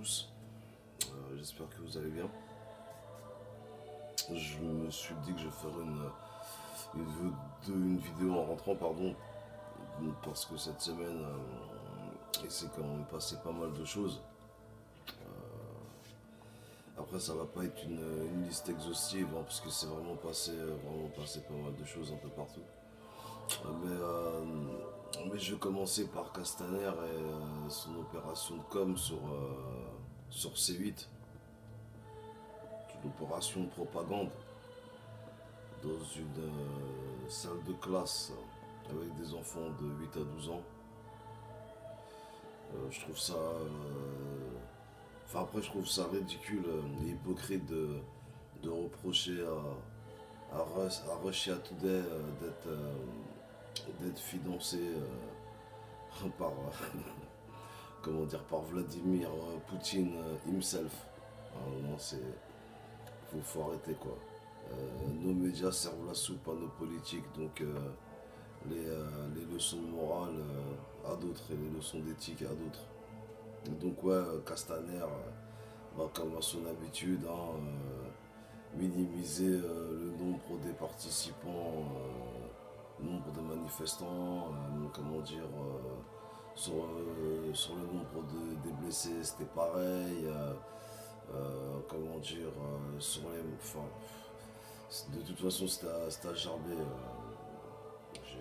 tous, j'espère que vous allez bien. Je me suis dit que je ferais une vidéo en rentrant, pardon, parce que cette semaine, il s'est quand même passé pas mal de choses. Après, ça va pas être une liste exhaustive, hein, parce que c'est vraiment passé pas mal de choses un peu partout. Mais je vais commencer par Castaner et son opération de com sur C8. L'opération de propagande dans une salle de classe avec des enfants de 8 à 12 ans. Je trouve ça. Enfin, après, je trouve ça ridicule et hypocrite de reprocher à Russia Today d'être financé par, comment dire, par Vladimir Poutine himself. Non, faut arrêter quoi. Nos médias servent la soupe à nos politiques, donc les leçons de morale à d'autres et les leçons d'éthique à d'autres. Donc ouais, Castaner va comme à son habitude minimiser le nombre des participants, le nombre de manifestants, comment dire, sur le nombre des blessés, c'était pareil. Comment dire, sur les. Enfin, de toute façon, c'était à gerber.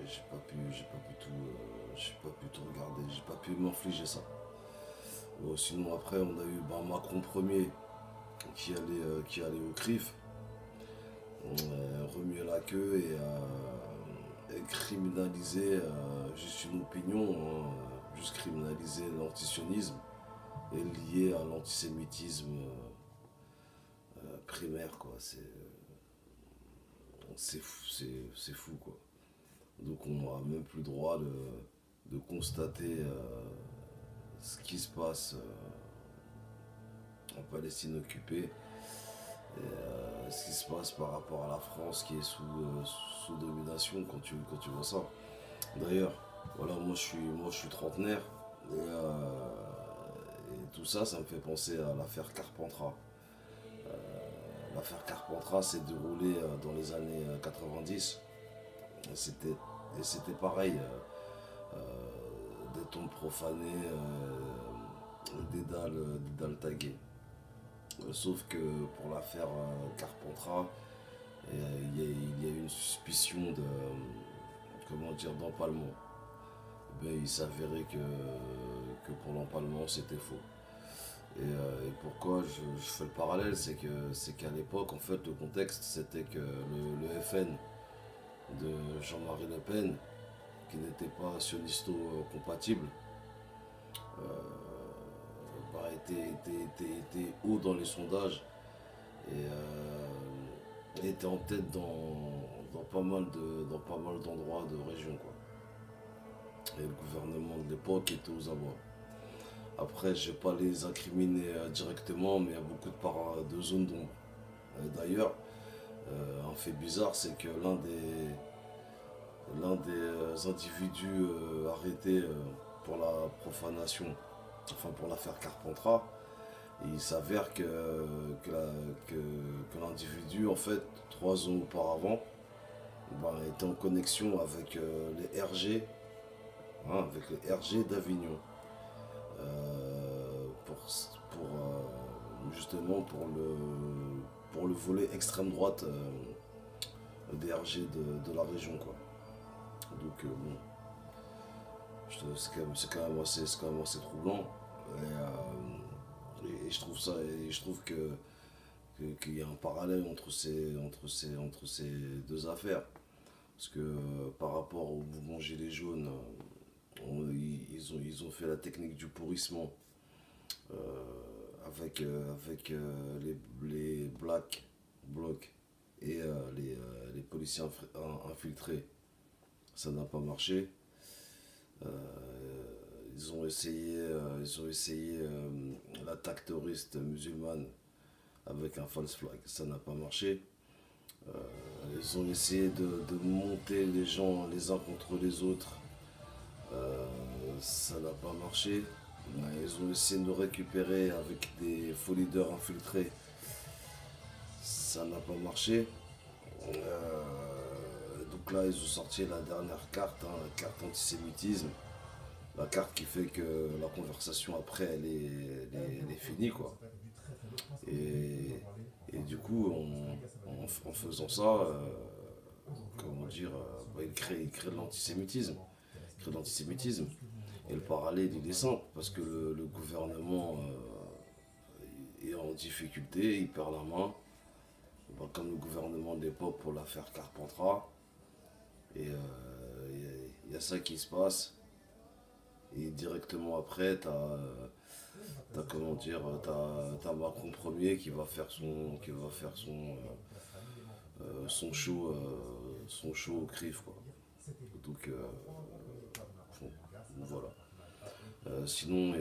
J'ai pas pu tout regarder, j'ai pas pu m'infliger ça. Bon, sinon, après, on a eu Macron premier qui allait au CRIF, remuer la queue et criminaliser juste une opinion, hein, juste criminaliser l'antisionisme et lié à l'antisémitisme primaire, quoi. C'est fou, quoi. Donc on n'aura même plus le droit de constater ce qui se passe en Palestine occupée et ce qui se passe par rapport à la France qui est sous domination quand tu vois ça. D'ailleurs, voilà, moi je suis trentenaire et tout ça, ça me fait penser à l'affaire Carpentras. L'affaire Carpentras s'est déroulée dans les années 90. Et c'était pareil, des tombes profanées, des dalles taguées. Sauf que pour l'affaire Carpentras, il y a eu une suspicion de, comment dire, d'empalement. Ben, il s'avérait que pour l'empalement, c'était faux. Et pourquoi je fais le parallèle, c'est qu'à l'époque, en fait, le contexte, c'était que le FN de Jean-Marie Le Pen, qui n'était pas sionisto-compatible, était haut dans les sondages et était en tête dans pas mal d'endroits de région, quoi. Et le gouvernement de l'époque était aux abois. Après, je ne vais pas les incriminer directement, mais il y a beaucoup de zones d'ombre. D'ailleurs, un fait bizarre, c'est que l'un des individus arrêtés pour la profanation, enfin pour l'affaire Carpentras, il s'avère que l'individu, en fait, 3 ans auparavant, était en connexion avec les RG, hein, avec les RG d'Avignon. Justement pour le volet extrême droite des RG de la région, quoi. Donc bon, c'est quand même assez troublant et je trouve qu'il y a un parallèle entre ces deux affaires, parce que par rapport au mouvement Gilets jaunes, ils ont fait la technique du pourrissement avec les Black Blocs et les policiers infiltrés. Ça n'a pas marché. Ils ont essayé l'attaque terroriste musulmane avec un false flag. Ça n'a pas marché. Ils ont essayé de monter les gens les uns contre les autres. Ça n'a pas marché. Ouais, ils ont essayé de nous récupérer avec des faux leaders infiltrés. Ça n'a pas marché. Donc là, ils ont sorti la dernière carte, hein, la carte antisémitisme. La carte qui fait que la conversation après, elle est finie, quoi. Et, et du coup, en faisant ça, comment dire, bah, il crée de l'antisémitisme. Il crée de l'antisémitisme. Et le parallèle, il est simple, parce que le gouvernement est en difficulté, il perd la main. Bah, comme le gouvernement de l'époque pour l'affaire Carpentras. Et il y a ça qui se passe. Et directement après, t'as comment dire, t'as Macron premier qui va faire son show au CRIF, quoi. Donc bon, voilà. Sinon,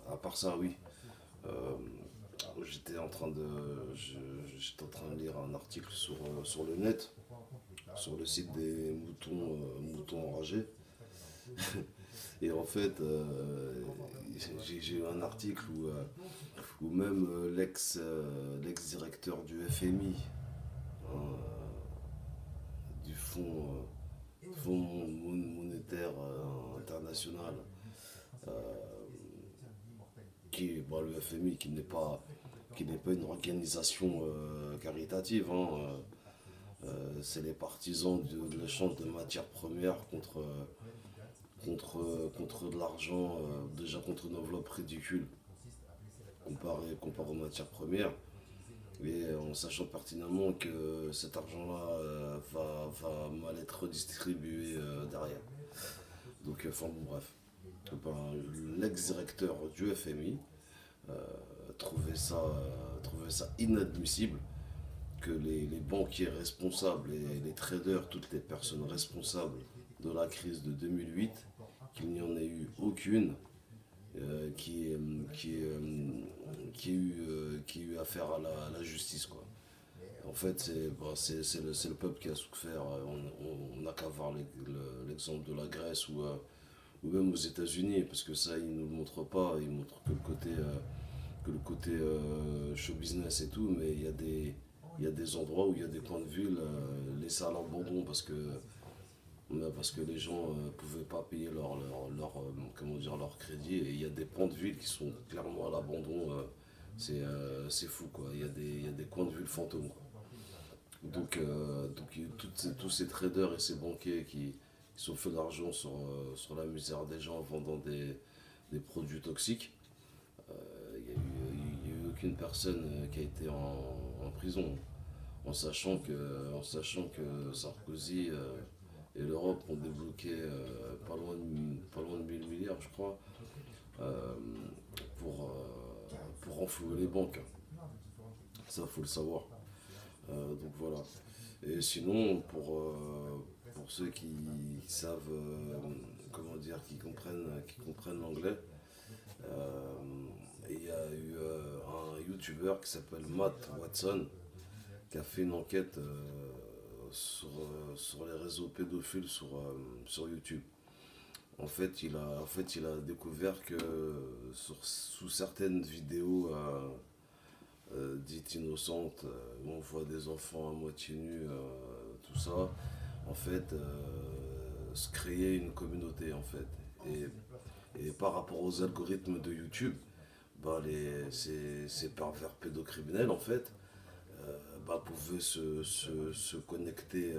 à part ça, oui. Euh, j'étais en train de lire un article sur le net, sur le site des moutons enragés. Et en fait, j'ai eu un article où même l'ex-directeur du FMI, hein, du Fonds monétaire international, euh, bon, le FMI qui n'est pas une organisation caritative, hein, c'est les partisans de l'échange de matières premières contre de l'argent, déjà contre une enveloppe ridicule comparé aux matières premières, et en sachant pertinemment que cet argent-là va mal être redistribué derrière. Donc, enfin bon, bref. L'ex-directeur du FMI euh, trouvait ça inadmissible que les banquiers responsables et les traders, toutes les personnes responsables de la crise de 2008, qu'il n'y en ait eu aucune qui, qui ait eu affaire à la justice, quoi. En fait, c'est le peuple qui a souffert. On n'a qu'à voir l'exemple de la Grèce ou même aux États-Unis, parce que ça, ils ne nous le montrent pas. Ils montrent que le côté show business et tout, mais il y a des endroits où il y a des coins de ville laissés à l'abandon parce que les gens ne pouvaient pas payer comment dire, leur crédit, et il y a des pans de ville qui sont clairement à l'abandon. C'est fou, quoi. Il y a des coins de ville fantômes, quoi. Donc tous ces traders et ces banquiers qui sont fait d'argent sur la misère des gens en vendant des produits toxiques, il n'y a eu aucune personne qui a été en prison, en sachant que Sarkozy et l'Europe ont débloqué pas loin de 1000 milliards, je crois, euh, pour renflouer les banques. Ça, faut le savoir. Donc voilà. Et sinon, pour ceux qui savent, comment dire, qui comprennent l'anglais, euh, il y a eu un YouTuber qui s'appelle Matt Watson qui a fait une enquête sur les réseaux pédophiles sur YouTube. En fait, il a découvert que sous certaines vidéos dites innocentes, où on voit des enfants à moitié nus, tout ça, en fait, se créer une communauté, en fait. Et par rapport aux algorithmes de YouTube, bah, ces pervers pédocriminels, en fait, bah, pouvaient se connecter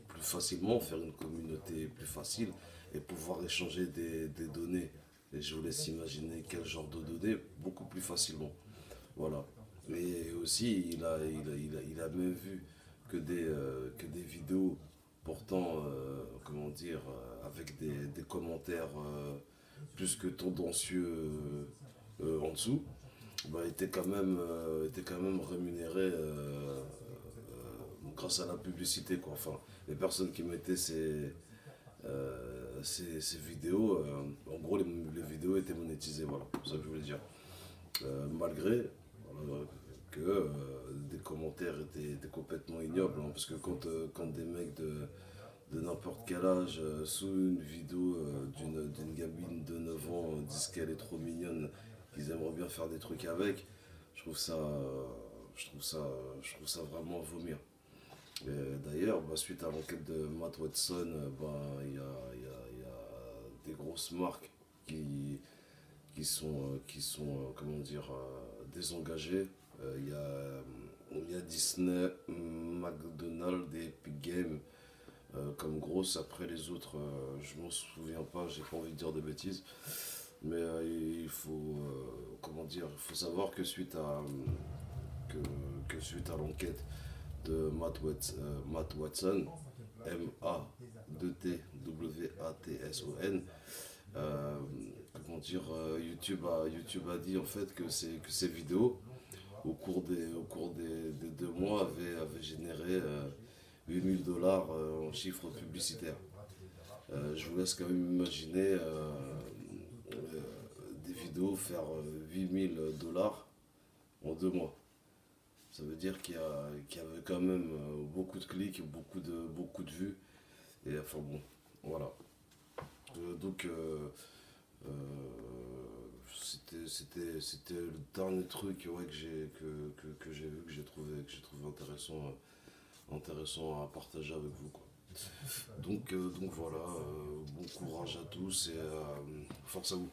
plus facilement, faire une communauté plus facile et pouvoir échanger des données. Et je vous laisse imaginer quel genre de données, beaucoup plus facilement. Voilà. Et aussi, il a même vu que des vidéos portant, comment dire, avec des commentaires plus que tendancieux en dessous, bah, était quand même rémunéré grâce à la publicité, quoi. Enfin, les personnes qui mettaient ces vidéos, en gros, les vidéos étaient monétisées, voilà, c'est ça que je voulais dire. Malgré que des commentaires étaient complètement ignobles, hein, parce que quand des mecs de de n'importe quel âge sous une vidéo d'une gamine de 9 ans disent qu'elle est trop mignonne, qu'ils aimeraient bien faire des trucs avec. Je trouve ça, je trouve ça vraiment à vomir. D'ailleurs, suite à l'enquête de Matt Watson, il y a des grosses marques qui, qui sont comment dire, désengagées. Il y a Disney, McDonald's et Epic Games comme grosses. Après les autres, je m'en souviens pas, j'ai pas envie de dire de bêtises. Mais il faut, comment dire, il faut savoir que, que suite à l'enquête de Matt Watson, M-A-2-T-W-A-T-S-O-N, comment dire, YouTube a dit en fait que ces vidéos, au cours des 2 mois, avaient généré 8 000 $ en chiffres publicitaires. Je vous laisse quand même imaginer des vidéos faire 8 000 $ en 2 mois. Ça veut dire qu'il y avait quand même beaucoup de clics, beaucoup de vues. Et enfin bon, voilà. Donc, euh, c'était le dernier truc, ouais, que j'ai vu, que j'ai trouvé intéressant à partager avec vous, quoi. Donc voilà, bon courage à tous et force à vous.